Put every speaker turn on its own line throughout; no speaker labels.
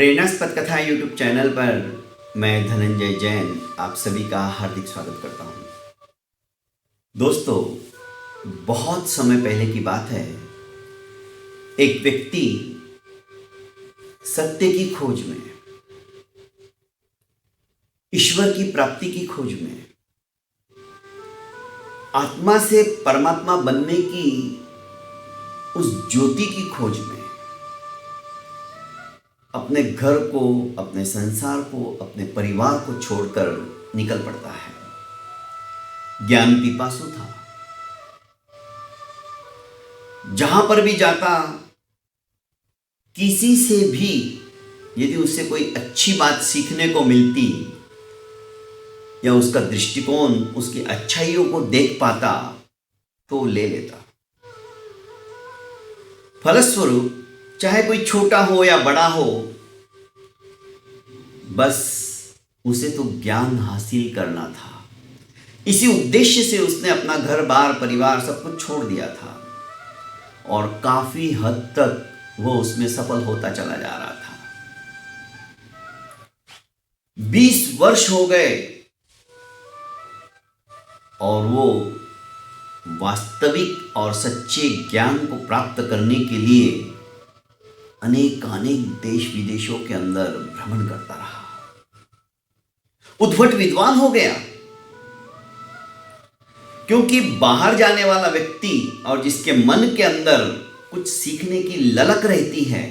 प्रेरणास्पद कथा YouTube channel पर मैं धनंजय जैन आप सभी का हार्दिक स्वागत करता हूं। दोस्तों, बहुत समय पहले की बात है। एक व्यक्ति सत्य की खोज में, ईश्वर की प्राप्ति की खोज में, आत्मा से परमात्मा बनने की उस ज्योति की खोज में अपने घर को, अपने संसार को, अपने परिवार को छोड़कर निकल पड़ता है। ज्ञान पिपासु था। जहां पर भी जाता, किसी से भी यदि उससे कोई अच्छी बात सीखने को मिलती या उसका दृष्टिकोण उसकी अच्छाइयों को देख पाता तो ले लेता। फलस्वरूप चाहे कोई छोटा हो या बड़ा हो, बस उसे तो ज्ञान हासिल करना था। इसी उद्देश्य से उसने अपना घर बार परिवार सब कुछ छोड़ दिया था और काफी हद तक वो उसमें सफल होता चला जा रहा था। 20 वर्ष हो गए और वो वास्तविक और सच्चे ज्ञान को प्राप्त करने के लिए अनेक देश विदेशों के अंदर भ्रमण करता रहा। उद्भट विद्वान हो गया, क्योंकि बाहर जाने वाला व्यक्ति और जिसके मन के अंदर कुछ सीखने की ललक रहती है,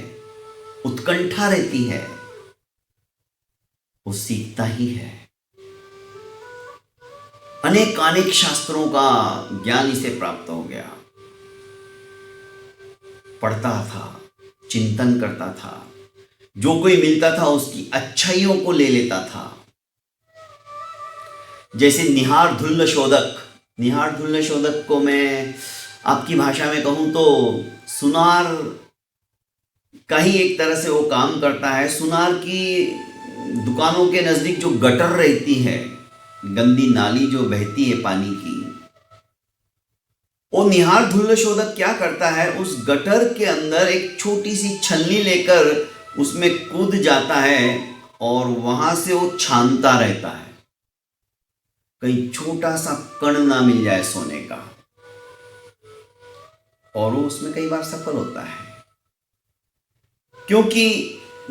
उत्कंठा रहती है, वो सीखता ही है। अनेक शास्त्रों का ज्ञान इसे प्राप्त हो गया। पढ़ता था, चिंतन करता था, जो कोई मिलता था उसकी अच्छाइयों को ले लेता था। जैसे निहार धुल्ल शोधक को मैं आपकी भाषा में कहूं तो सुनार का ही एक तरह से वो काम करता है। सुनार की दुकानों के नजदीक जो गटर रहती है, गंदी नाली जो बहती है पानी की, वो निहार धुल्ल शोधक क्या करता है, उस गटर के अंदर एक छोटी सी छलनी लेकर उसमें कूद जाता है और वहां से वो छानता रहता है, कहीं छोटा सा कण ना मिल जाए सोने का। और वो उसमें कई बार सफल होता है, क्योंकि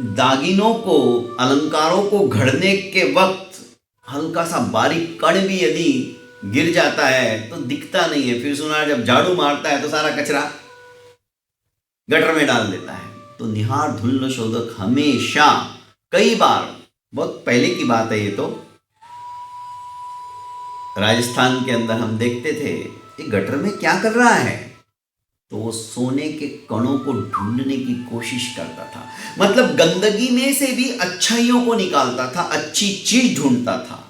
दागिनों को, अलंकारों को घड़ने के वक्त हल्का सा बारीक कण भी यदि गिर जाता है तो दिखता नहीं है। फिर सुनार जब झाड़ू मारता है तो सारा कचरा गटर में डाल देता है। तो निहार धुल्ल शोधक हमेशा, कई बार, बहुत पहले की बात है ये तो, राजस्थान के अंदर हम देखते थे ये गटर में क्या कर रहा है, तो वो सोने के कणों को ढूंढने की कोशिश करता था। मतलब गंदगी में से भी अच्छाइयों को निकालता था, अच्छी चीज ढूंढता था।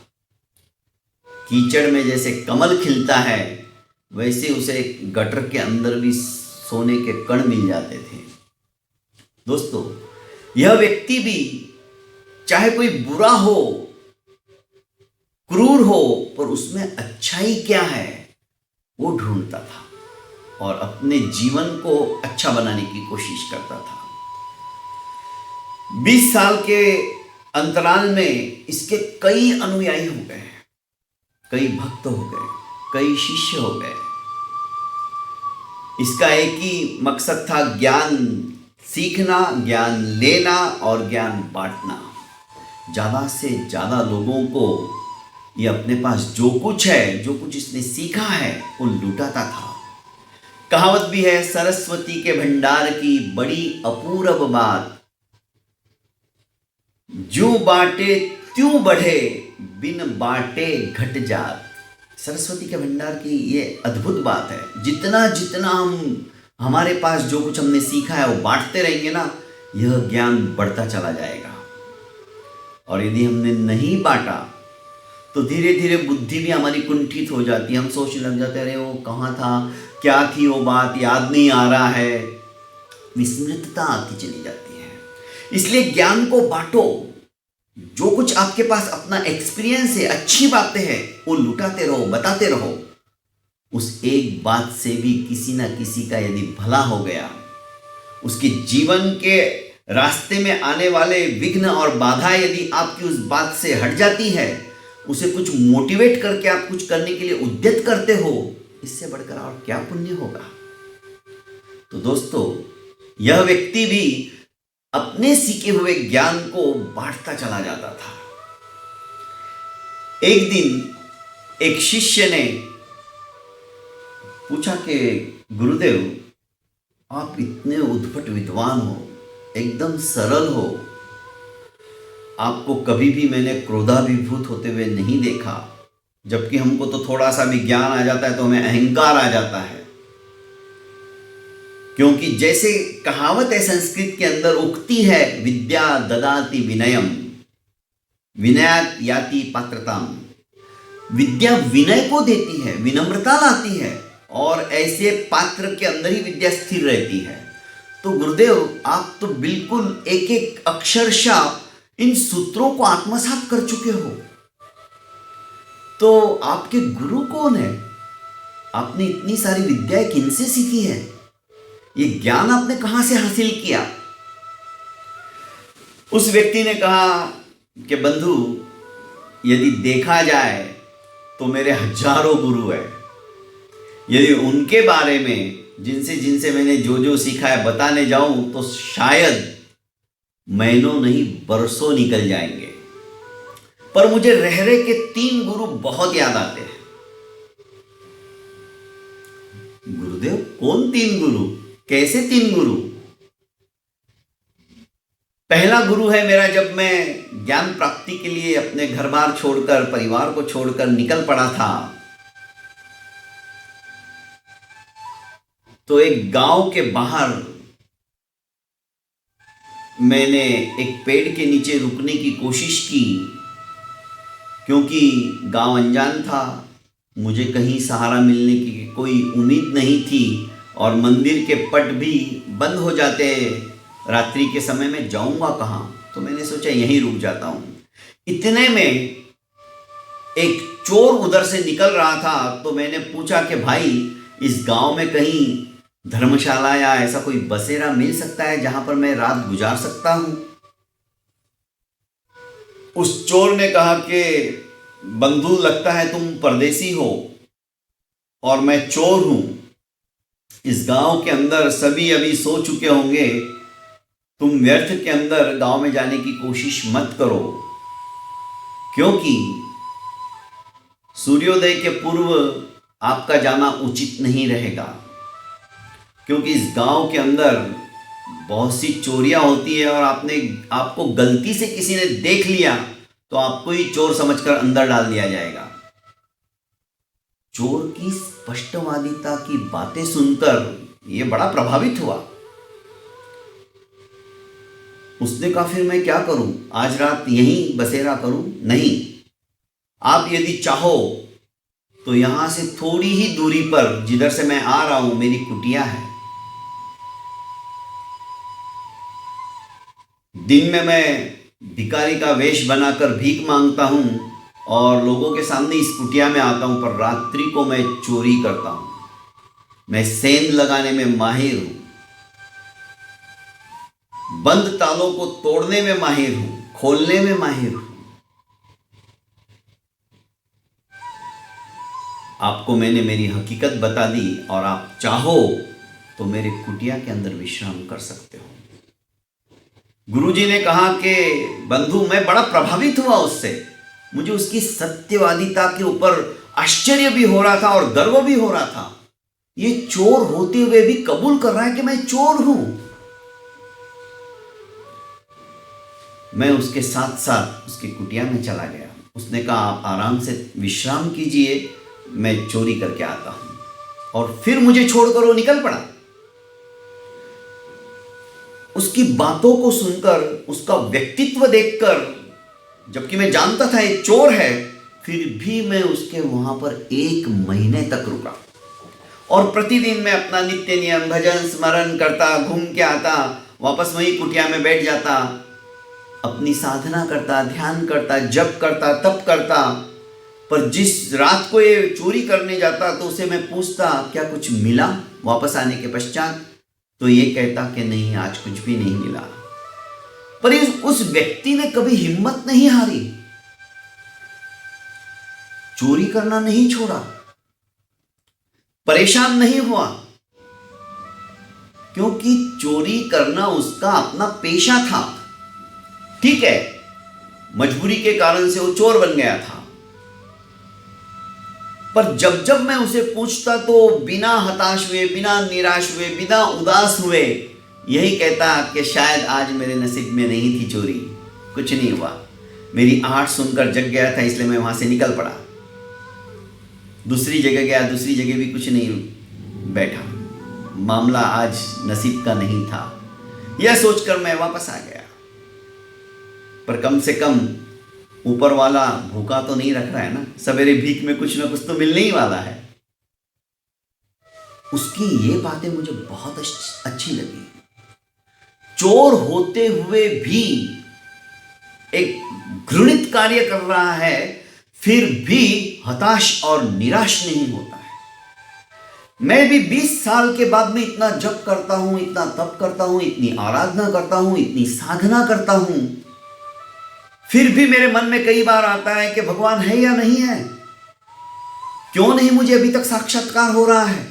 कीचड़ में जैसे कमल खिलता है, वैसे उसे गटर के अंदर भी सोने के कण मिल जाते थे। दोस्तों, यह व्यक्ति भी चाहे कोई बुरा हो, क्रूर हो, पर उसमें अच्छाई क्या है वो ढूंढता था और अपने जीवन को अच्छा बनाने की कोशिश करता था। 20 साल के अंतराल में इसके कई अनुयायी हो गए, कई भक्त हो गए, कई शिष्य हो गए। इसका एक ही मकसद था, ज्ञान सीखना, ज्ञान लेना और ज्ञान बांटना। ज्यादा से ज्यादा लोगों को ये अपने पास जो कुछ है, जो कुछ इसने सीखा है, वो लुटाता था। कहावत भी है, सरस्वती के भंडार की बड़ी अपूर्व बात, जो बांटे त्यों बढ़े, बिन बांटे घट जात। सरस्वती के भंडार की ये अद्भुत बात है। जितना जितना हमारे पास जो कुछ हमने सीखा है वो बांटते रहेंगे ना, यह ज्ञान बढ़ता चला जाएगा। और यदि हमने नहीं बांटा तो धीरे धीरे बुद्धि भी हमारी कुंठित हो जाती है। हम सोचने लग जाते हैं, अरे वो कहाँ था, क्या थी वो बात, याद नहीं आ रहा है। विस्मृतता आती चली जाती है। इसलिए ज्ञान को बांटो। जो कुछ आपके पास अपना एक्सपीरियंस है, अच्छी बातें हैं, वो लुटाते रहो, बताते रहो। उस एक बात से भी किसी ना किसी का यदि भला हो गया, उसके जीवन के रास्ते में आने वाले विघ्न और बाधा यदि आपकी उस बात से हट जाती है, उसे कुछ मोटिवेट करके आप कुछ करने के लिए उद्यत करते हो, इससे बढ़कर और क्या पुण्य होगा। तो दोस्तों, यह व्यक्ति भी अपने सीखे हुए ज्ञान को बांटता चला जाता था। एक दिन एक शिष्य ने पूछा कि गुरुदेव, आप इतने उद्भट विद्वान हो, एकदम सरल हो, आपको कभी भी मैंने क्रोधाभिभूत होते हुए नहीं देखा, जबकि हमको तो थोड़ा सा भी ज्ञान आ जाता है तो हमें अहंकार आ जाता है। क्योंकि जैसे कहावत है संस्कृत के अंदर, उक्ति है, विद्या ददाति विनयम, विनयात याति पात्रताम। विद्या विनय को देती है, विनम्रता लाती है, और ऐसे पात्र के अंदर ही विद्या स्थिर रहती है। तो गुरुदेव, आप तो बिल्कुल एक एक अक्षरशः इन सूत्रों को आत्मसात कर चुके हो, तो आपके गुरु कौन है? आपने इतनी सारी विद्याएं किनसे सीखी है? ये ज्ञान आपने कहां से हासिल किया? उस व्यक्ति ने कहा कि बंधु, यदि देखा जाए तो मेरे हजारों गुरु हैं। यदि उनके बारे में जिनसे जिनसे मैंने जो जो सीखा है बताने जाऊं तो शायद महीनों नहीं बरसों निकल जाएंगे। पर मुझे रहरे के 3 गुरु बहुत याद आते हैं। गुरुदेव, कौन 3 गुरु? कैसे 3 गुरु? पहला गुरु है मेरा, जब मैं ज्ञान प्राप्ति के लिए अपने घर बार छोड़कर, परिवार को छोड़कर निकल पड़ा था, तो एक गांव के बाहर मैंने एक पेड़ के नीचे रुकने की कोशिश की, क्योंकि गांव अनजान था, मुझे कहीं सहारा मिलने की कोई उम्मीद नहीं थी, और मंदिर के पट भी बंद हो जाते, रात्रि के समय में जाऊंगा कहाँ? तो मैंने सोचा यहीं रुक जाता हूँ। इतने में एक चोर उधर से निकल रहा था, तो मैंने पूछा कि भाई, इस गांव में कहीं धर्मशाला या ऐसा कोई बसेरा मिल सकता है जहां पर मैं रात गुजार सकता हूं? उस चोर ने कहा कि बंधु, लगता है तुम परदेसी हो और मैं चोर हूं। इस गांव के अंदर सभी अभी सो चुके होंगे, तुम व्यर्थ के अंदर गांव में जाने की कोशिश मत करो, क्योंकि सूर्योदय के पूर्व आपका जाना उचित नहीं रहेगा, क्योंकि इस गांव के अंदर बहुत सी चोरियां होती है, और आपको गलती से किसी ने देख लिया तो आपको ही चोर समझकर अंदर डाल दिया जाएगा। चोर की स्पष्टवादिता की बातें सुनकर यह बड़ा प्रभावित हुआ। उसने कहा, फिर मैं क्या करूं? आज रात यहीं बसेरा करूं? नहीं, आप यदि चाहो तो यहां से थोड़ी ही दूरी पर, जिधर से मैं आ रहा हूं, मेरी कुटिया है। दिन में मैं भिखारी का वेश बनाकर भीख मांगता हूं और लोगों के सामने इस कुटिया में आता हूं, पर रात्रि को मैं चोरी करता हूं। मैं सेंध लगाने में माहिर हूं, बंद तालों को तोड़ने में माहिर हूं, खोलने में माहिर हूं। आपको मैंने मेरी हकीकत बता दी, और आप चाहो तो मेरे कुटिया के अंदर विश्राम कर सकते हो। गुरुजी ने कहा कि बंधु, मैं बड़ा प्रभावित हुआ उससे। मुझे उसकी सत्यवादिता के ऊपर आश्चर्य भी हो रहा था और गर्व भी हो रहा था। ये चोर होते हुए भी कबूल कर रहा है कि मैं चोर हूं। मैं उसके साथ साथ उसकी कुटिया में चला गया। उसने कहा, आप आराम से विश्राम कीजिए, मैं चोरी करके आता हूं। और फिर मुझे छोड़कर वो निकल पड़ा। उसकी बातों को सुनकर, उसका व्यक्तित्व देखकर, जबकि मैं जानता था ये चोर है, फिर भी मैं उसके वहां पर 1 महीने तक रुका। और प्रतिदिन मैं अपना नित्य नियम भजन स्मरण करता, घूम के आता, वापस वही कुटिया में बैठ जाता, अपनी साधना करता, ध्यान करता, जप करता, तप करता। पर जिस रात को ये चोरी करने जाता तो उसे मैं पूछता, क्या कुछ मिला वापस आने के पश्चात? तो ये कहता कि नहीं, आज कुछ भी नहीं मिला। पर उस व्यक्ति ने कभी हिम्मत नहीं हारी, चोरी करना नहीं छोड़ा, परेशान नहीं हुआ, क्योंकि चोरी करना उसका अपना पेशा था। ठीक है, मजबूरी के कारण से वो चोर बन गया था, पर जब जब मैं उसे पूछता तो बिना हताश हुए, बिना निराश हुए, बिना उदास हुए यही कहता कि शायद आज मेरे नसीब में नहीं थी चोरी, कुछ नहीं हुआ, मेरी आहट सुनकर जग गया था इसलिए मैं वहां से निकल पड़ा। दूसरी जगह गया, दूसरी जगह भी कुछ नहीं बैठा, मामला आज नसीब का नहीं था, यह सोचकर मैं वापस आ गया। पर कम से कम ऊपर वाला भूखा तो नहीं रख रहा है ना, सवेरे भीख में कुछ ना कुछ तो मिलने ही वाला है। उसकी ये बातें मुझे बहुत अच्छी लगी। चोर होते हुए भी एक घृणित कार्य कर रहा है, फिर भी हताश और निराश नहीं होता है। मैं भी 20 साल के बाद में इतना जप करता हूं, इतना तप करता हूं, इतनी आराधना करता हूं, इतनी साधना करता हूं, फिर भी मेरे मन में कई बार आता है कि भगवान है या नहीं है, क्यों नहीं मुझे अभी तक साक्षात्कार हो रहा है।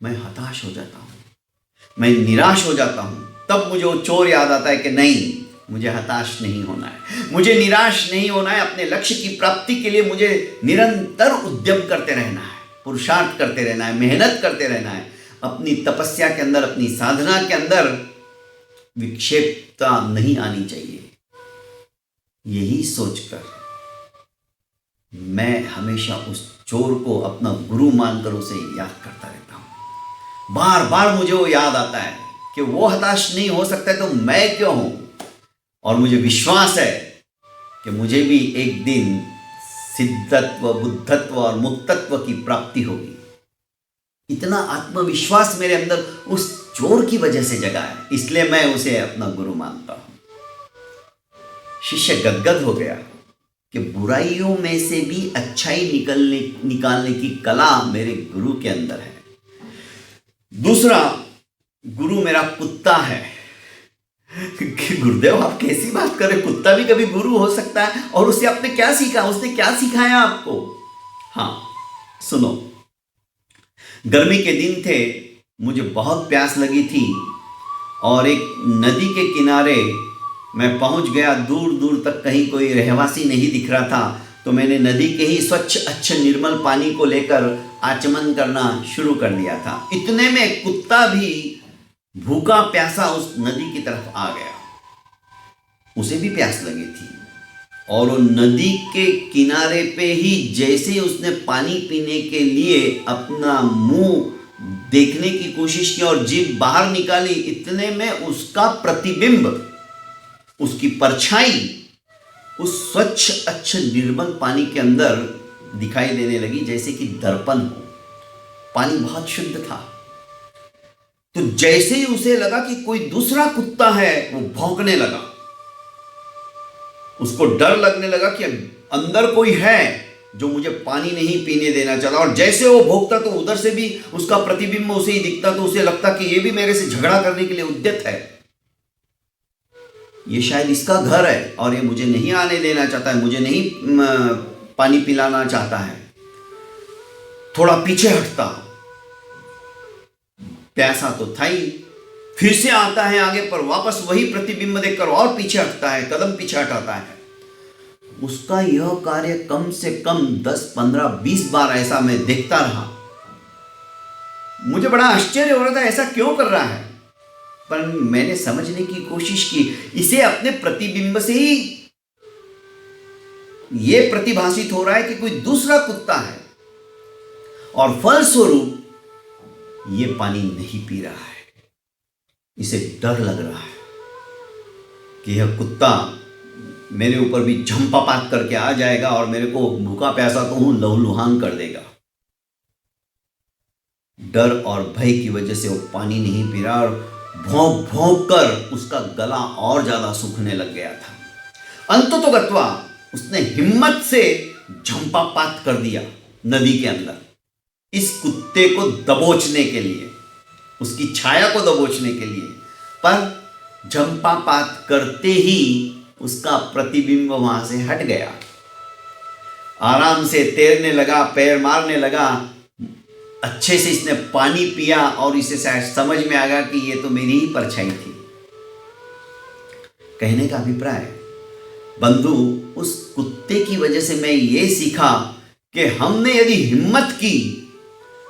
मैं हताश हो जाता हूं, मैं निराश हो जाता हूं। तब मुझे वो चोर याद आता है कि नहीं, मुझे हताश नहीं होना है, मुझे निराश नहीं होना है। अपने लक्ष्य की प्राप्ति के लिए मुझे निरंतर उद्यम करते रहना है, पुरुषार्थ करते रहना है, मेहनत करते रहना है। अपनी तपस्या के अंदर, अपनी साधना के अंदर विक्षेपता नहीं आनी चाहिए। यही सोचकर मैं हमेशा उस चोर को अपना गुरु मानकर उसे याद करता रहता हूं। बार बार मुझे वो याद आता है कि वो हताश नहीं हो सकता है तो मैं क्यों हूं। और मुझे विश्वास है कि मुझे भी एक दिन सिद्धत्व, बुद्धत्व और मुक्तत्व की प्राप्ति होगी। इतना आत्मविश्वास मेरे अंदर उस चोर की वजह से जगा है, इसलिए मैं उसे अपना गुरु मानता हूं। शिष्य गदगद हो गया कि बुराइयों में से भी अच्छाई निकालने की कला मेरे गुरु के अंदर है। दूसरा, गुरु मेरा कुत्ता है। गुरुदेव आप कैसी बात कर रहे, कुत्ता भी कभी गुरु हो सकता है? और उससे आपने क्या सीखा, उसने क्या सिखाया आपको? हाँ सुनो, गर्मी के दिन थे, मुझे बहुत प्यास लगी थी और एक नदी के किनारे मैं पहुंच गया। दूर दूर तक कहीं कोई रहवासी नहीं दिख रहा था, तो मैंने नदी के ही स्वच्छ अच्छे निर्मल पानी को लेकर आचमन करना शुरू कर दिया था। इतने में कुत्ता भी भूखा प्यासा उस नदी की तरफ आ गया। उसे भी प्यास लगी थी और वो नदी के किनारे पे ही जैसे ही उसने पानी पीने के लिए अपना मुंह देखने की कोशिश की और जीभ बाहर निकाली, इतने में उसका प्रतिबिंब, उसकी परछाई उस स्वच्छ अच्छे निर्मल पानी के अंदर दिखाई देने लगी, जैसे कि दर्पण हो। पानी बहुत शुद्ध था। तो जैसे ही उसे लगा कि कोई दूसरा कुत्ता है, वो भौंकने लगा। उसको डर लगने लगा कि अंदर कोई है जो मुझे पानी नहीं पीने देना चाहता। और जैसे वो भौंकता तो उधर से भी उसका प्रतिबिंब उसे ही दिखता, तो उसे लगता कि ये भी मेरे से झगड़ा करने के लिए उद्यत है, ये शायद इसका घर है और ये मुझे नहीं आने देना चाहता है, मुझे नहीं पानी पिलाना चाहता है। थोड़ा पीछे हटता, प्यासा तो था ही, फिर से आता है आगे, पर वापस वही प्रतिबिंब देखकर और पीछे हटता है, कदम पीछे हटाता है। उसका यह कार्य कम से कम 10, 15, 20 बार ऐसा मैं देखता रहा। मुझे बड़ा आश्चर्य हो रहा था, ऐसा क्यों कर रहा है? पर मैंने समझने की कोशिश की, इसे अपने प्रतिबिंब से ही यह प्रतिभासित हो रहा है कि कोई दूसरा कुत्ता है, और फलस्वरूप ये पानी नहीं पी रहा है। इसे डर लग रहा है कि यह कुत्ता मेरे ऊपर भी झंपापात करके आ जाएगा और मेरे को भूखा प्यासा तो हूं लहूलुहान कर देगा। डर और भय की वजह से वो पानी नहीं पी रहा और भौंक भौंक कर उसका गला और ज्यादा सूखने लग गया था। अंततोगत्वा उसने हिम्मत से झंपापात कर दिया नदी के अंदर, इस कुत्ते को दबोचने के लिए, उसकी छाया को दबोचने के लिए। पर झंपापात करते ही उसका प्रतिबिंब वहां से हट गया। आराम से तैरने लगा, पैर मारने लगा, अच्छे से इसने पानी पिया और इसे शायद समझ में आ गया कि ये तो मेरी ही परछाई थी। कहने का अभिप्राय, बंधु, उस कुत्ते की वजह से मैं ये सीखा कि हमने यदि हिम्मत की,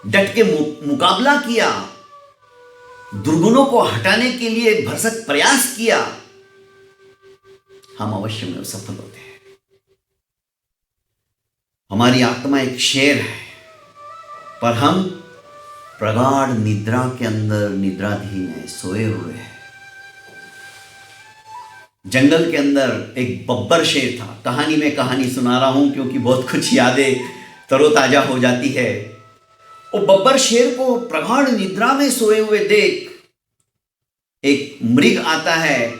डट के मुकाबला किया, दुर्गुणों को हटाने के लिए भरसक प्रयास किया, हम अवश्य में सफल होते हैं। हमारी आत्मा एक शेर है, पर हम प्रगाढ़ निद्रा के अंदर निद्राधीन है, सोए हुए हैं। जंगल के अंदर एक बब्बर शेर था। कहानी में कहानी सुना रहा हूं क्योंकि बहुत कुछ यादें तरोताजा हो जाती है। वो बब्बर शेर को प्रगाढ़ निद्रा में सोए हुए देख एक मृग आता है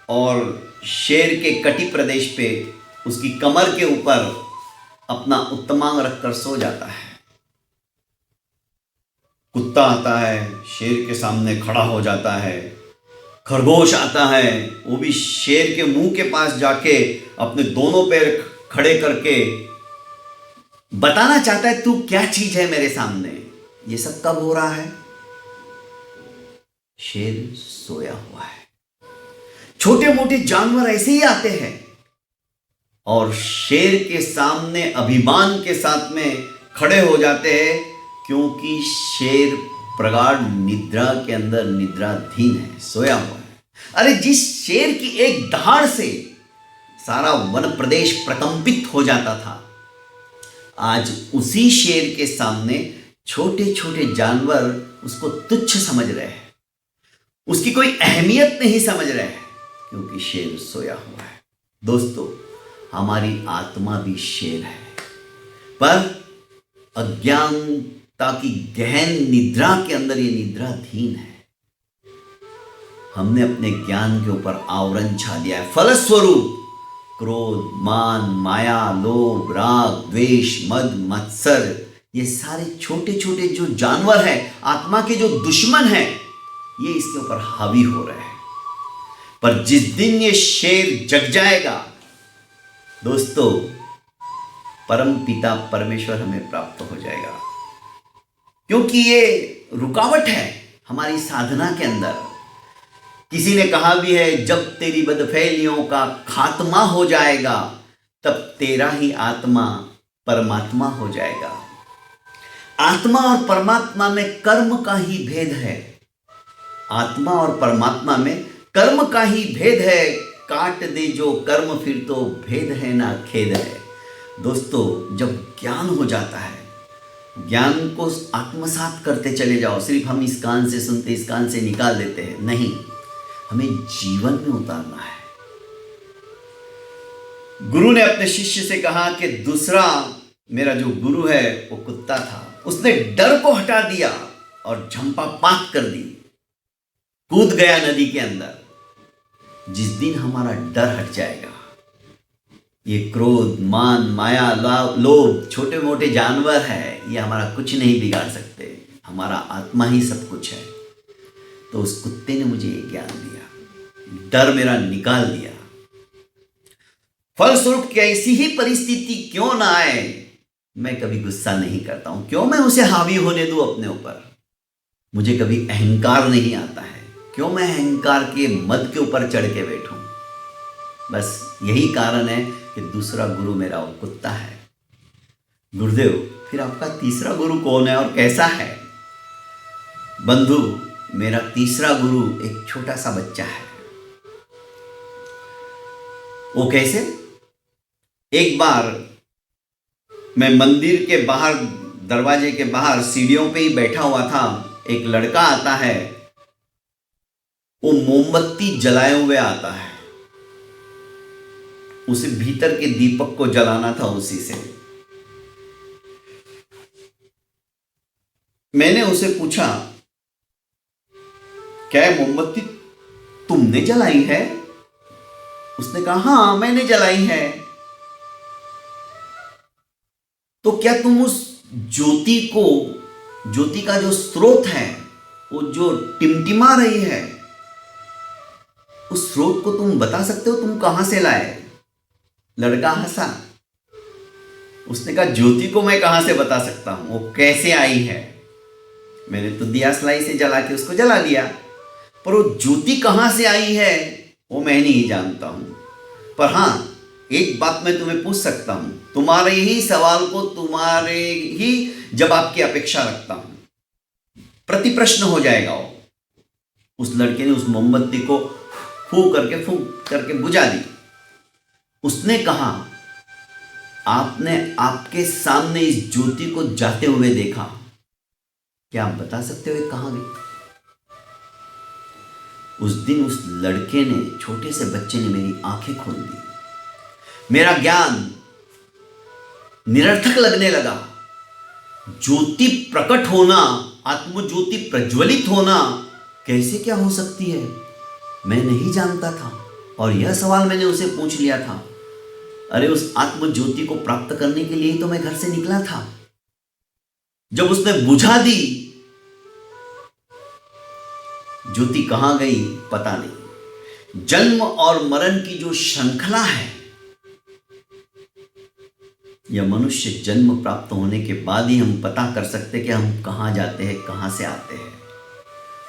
और शेर के कटी प्रदेश पे उसकी कमर के ऊपर अपना उत्तमांग रखकर सो जाता है। कुत्ता आता है, शेर के सामने खड़ा हो जाता है। खरगोश आता है, वो भी शेर के मुंह के पास जाके अपने दोनों पैर खड़े करके बताना चाहता है, तू क्या चीज है मेरे सामने। ये सब कब हो रहा है? शेर सोया हुआ है। छोटे मोटे जानवर ऐसे ही आते हैं और शेर के सामने अभिमान के साथ में खड़े हो जाते हैं, क्योंकि शेर प्रगाढ़ निद्रा के अंदर निद्राधीन है, सोया हुआ है। अरे जिस शेर की एक दहाड़ से सारा वन प्रदेश प्रकंपित हो जाता था, आज उसी शेर के सामने छोटे छोटे जानवर उसको तुच्छ समझ रहे हैं, उसकी कोई अहमियत नहीं समझ रहे हैं, क्योंकि शेर सोया हुआ है। दोस्तों, हमारी आत्मा भी शेर है, पर अज्ञानता की गहन निद्रा के अंदर ये निद्राधीन है। हमने अपने ज्ञान के ऊपर आवरण छा दिया है। फलस्वरूप क्रोध, मान, माया, लोभ, राग, द्वेष, मद, मत्सर, ये सारे छोटे छोटे जो जानवर हैं, आत्मा के जो दुश्मन हैं, ये इसके ऊपर हावी हो रहे हैं। पर जिस दिन ये शेर जग जाएगा दोस्तों, परम पिता परमेश्वर हमें प्राप्त हो जाएगा, क्योंकि ये रुकावट है हमारी साधना के अंदर। किसी ने कहा भी है, जब तेरी बदफैलियों का खात्मा हो जाएगा, तब तेरा ही आत्मा परमात्मा हो जाएगा। आत्मा और परमात्मा में कर्म का ही भेद है। आत्मा और परमात्मा में कर्म का ही भेद है। काट दे जो कर्म, फिर तो भेद है ना खेद है। दोस्तों, जब ज्ञान हो जाता है, ज्ञान को आत्मसात करते चले जाओ। सिर्फ हम इस कान से सुनते, इस कान से निकाल देते हैं, नहीं, हमें जीवन में उतारना है। गुरु ने अपने शिष्य से कहा कि दूसरा मेरा जो गुरु है वो कुत्ता था, उसने डर को हटा दिया और झंपापात कर दी, कूद गया नदी के अंदर। जिस दिन हमारा डर हट जाएगा, ये क्रोध, मान, माया, लोभ, छोटे मोटे जानवर है, ये हमारा कुछ नहीं बिगाड़ सकते। हमारा आत्मा ही सब कुछ है। तो उस कुत्ते ने मुझे ये ज्ञान दिया, डर मेरा निकाल दिया। फलस्वरूप कैसी ही परिस्थिति क्यों ना आए, मैं कभी गुस्सा नहीं करता हूं। क्यों मैं उसे हावी होने दूं अपने ऊपर? मुझे कभी अहंकार नहीं आता है। क्यों मैं अहंकार के मद के ऊपर चढ़ के बैठूं? बस यही कारण है कि दूसरा गुरु मेरा वो कुत्ता है। गुरुदेव, फिर आपका तीसरा गुरु कौन है और कैसा है? बंधु, मेरा तीसरा गुरु एक छोटा सा बच्चा है। वो कैसे? एक बार मैं मंदिर के बाहर, दरवाजे के बाहर सीढ़ियों पे ही बैठा हुआ था। एक लड़का आता है, वो मोमबत्ती जलाए हुए आता है। उसे भीतर के दीपक को जलाना था उसी से। मैंने उसे पूछा, क्या ये मोमबत्ती तुमने जलाई है? उसने कहा, हाँ, मैंने जलाई है। तो क्या तुम उस ज्योति को, ज्योति का जो स्रोत है, वो जो टिमटिमा रही है, उस स्रोत को तुम बता सकते हो, तुम कहां से लाए? लड़का हंसा। उसने कहा ज्योति को मैं कहां से बता सकता हूं, वो कैसे आई है। मैंने तो दिया सलाई से जला के उसको जला दिया, पर वो ज्योति कहां से आई है वो मैं नहीं जानता हूं। पर हां, एक बात मैं तुम्हें पूछ सकता हूं, तुम्हारे ही सवाल को तुम्हारे ही जवाब की अपेक्षा रखता हूं। प्रति प्रश्न हो जाएगा वो। उस लड़के ने उस मोमबत्ती को फूंक करके बुझा दी। उसने कहा, आपने आपके सामने इस ज्योति को जाते हुए देखा, क्या आप बता सकते हो ये कहां गई? उस दिन उस लड़के ने, छोटे से बच्चे ने मेरी आंखें खोल दी। मेरा ज्ञान निरर्थक लगने लगा। ज्योति प्रकट होना, आत्मज्योति प्रज्वलित होना कैसे क्या हो सकती है, मैं नहीं जानता था। और यह सवाल मैंने उसे पूछ लिया था। अरे उस आत्मज्योति को प्राप्त करने के लिए तो मैं घर से निकला था। जब उसने बुझा दी, ज्योति कहां गई पता नहीं। जन्म और मरण की जो श्रृंखला है, यह मनुष्य जन्म प्राप्त होने के बाद ही हम पता कर सकते कि हम कहां जाते हैं, कहां से आते हैं।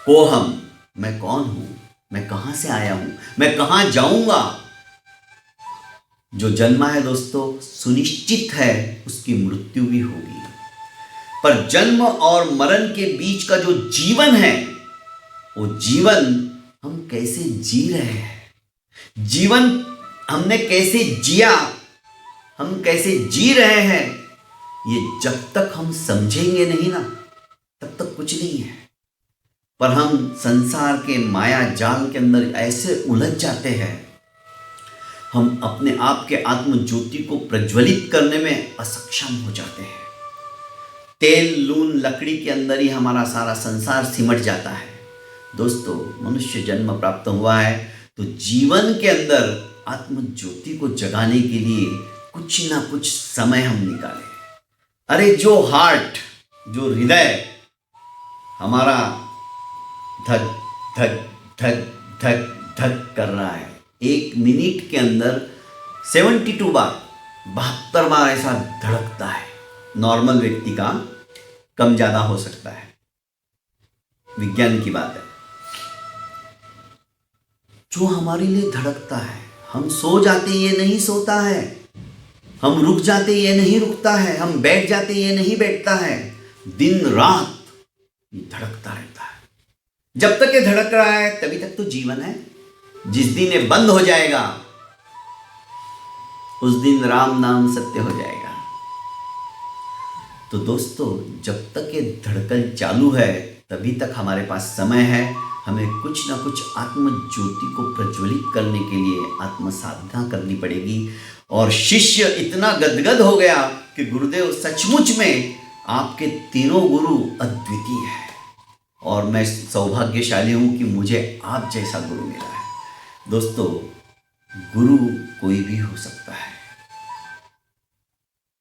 कोहम, मैं कौन हूं, मैं कहां से आया हूं, मैं कहां जाऊंगा। जो जन्मा है दोस्तों, सुनिश्चित है उसकी मृत्यु भी होगी। पर जन्म और मरण के बीच का जो जीवन है, वो जीवन हम कैसे जी रहे हैं, जीवन हमने कैसे जिया, हम कैसे जी रहे हैं, ये जब तक हम समझेंगे नहीं ना, तब तक कुछ नहीं है। पर हम संसार के माया जाल के अंदर ऐसे उलझ जाते हैं, हम अपने आप के आत्म ज्योति को प्रज्वलित करने में असक्षम हो जाते हैं। तेल लून लकड़ी के अंदर ही हमारा सारा संसार सिमट जाता है। दोस्तों, मनुष्य जन्म प्राप्त हुआ है तो जीवन के अंदर आत्म ज्योति को जगाने के लिए कुछ ना कुछ समय हम निकालें। अरे जो हार्ट, जो हृदय हमारा धक धक धक धक धक कर रहा है, 1 मिनट के अंदर 72 बार, 72 बार ऐसा धड़कता है। नॉर्मल व्यक्ति का कम ज्यादा हो सकता है, विज्ञान की बात है। जो हमारे लिए धड़कता है, हम सो जाते ये नहीं सोता है, हम रुक जाते ये नहीं रुकता है, हम बैठ जाते ये नहीं बैठता है, दिन रात ये धड़कता रहता है। जब तक ये धड़क रहा है तभी तक तो जीवन है। जिस दिन ये बंद हो जाएगा उस दिन राम नाम सत्य हो जाएगा। तो दोस्तों, जब तक ये धड़कन चालू है तभी तक हमारे पास समय है। हमें कुछ ना कुछ आत्म ज्योति को प्रज्वलित करने के लिए आत्म साधना करनी पड़ेगी। और शिष्य इतना गदगद हो गया कि गुरुदेव, सचमुच में आपके तीनों गुरु अद्वितीय है और मैं सौभाग्यशाली हूं कि मुझे आप जैसा गुरु मिला है। दोस्तों, गुरु कोई भी हो सकता है,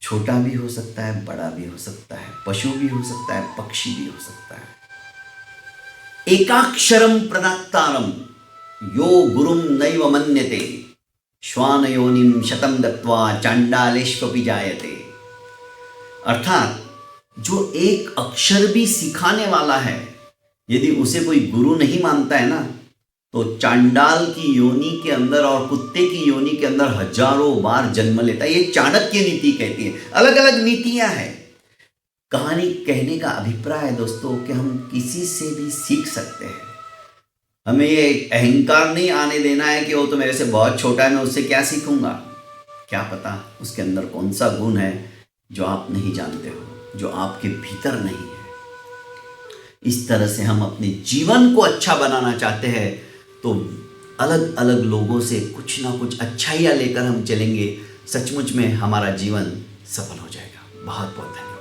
छोटा भी हो सकता है, बड़ा भी हो सकता है, पशु भी हो सकता है, पक्षी भी हो सकता है। एकाक्षरम प्रदात्तारम यो गुरुम नैव मन्यते श्वान योनिम शतम गत्वा चांडालेष्वपि जायते। अर्थात जो एक अक्षर भी सिखाने वाला है, यदि उसे कोई गुरु नहीं मानता है ना, तो चांडाल की योनि के अंदर और कुत्ते की योनि के अंदर हजारों बार जन्म लेता है। ये चाणक्य नीति कहती है। अलग अलग नीतियां हैं। कहानी कहने का अभिप्राय है दोस्तों कि हम किसी से भी सीख सकते हैं। हमें ये अहंकार नहीं आने देना है कि वो तो मेरे से बहुत छोटा है, मैं उससे क्या सीखूंगा। क्या पता उसके अंदर कौन सा गुण है जो आप नहीं जानते हो, जो आपके भीतर नहीं है। इस तरह से हम अपने जीवन को अच्छा बनाना चाहते हैं तो अलग अलग लोगों से कुछ ना कुछ अच्छाइयाँ लेकर हम चलेंगे। सचमुच में हमारा जीवन सफल हो जाएगा। बहुत बहुत धन्यवाद।